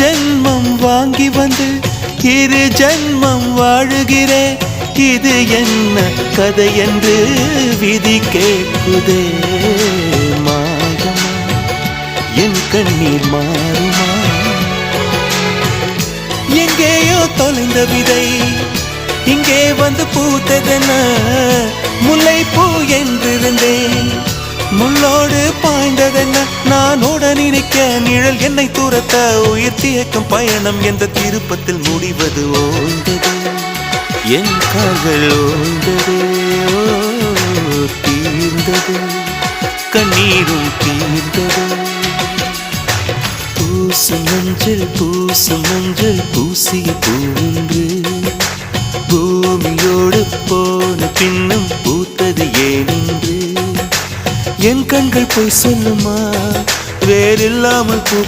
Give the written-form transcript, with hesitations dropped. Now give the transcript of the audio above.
ஜென்மம் வாங்கி வந்து இரு ஜென்மம் வாழுகிறேன். இது என்ன கதை என்று விதி கேட்குதே. மாயமா என் கண்ணீர் மாறுமா? எங்கேயோ தொலைந்த விதை இங்கே வந்து பூத்ததென முல்லை பூ என்றிருந்தேன். முள்ளோடு பாய்ந்ததென்ன நான் உடன் நிற்க நிழல் என்னை தூரத்த உயிர் தியக்கும் பயணம் என்ற திருப்பத்தில் முடிவது ஓய்ந்தது. என் கால்கள் ஓய்ந்தது, தீர்ந்தது, கண்ணீரும் தீர்ந்தது. பூசும் மஞ்சள் பூசிய பூன்று பூமியோடு போன பின்னும் பூத்தது ஏனென்று என் கண்கள் போய் சொல்லுமா? வேறில்லாமல் பூ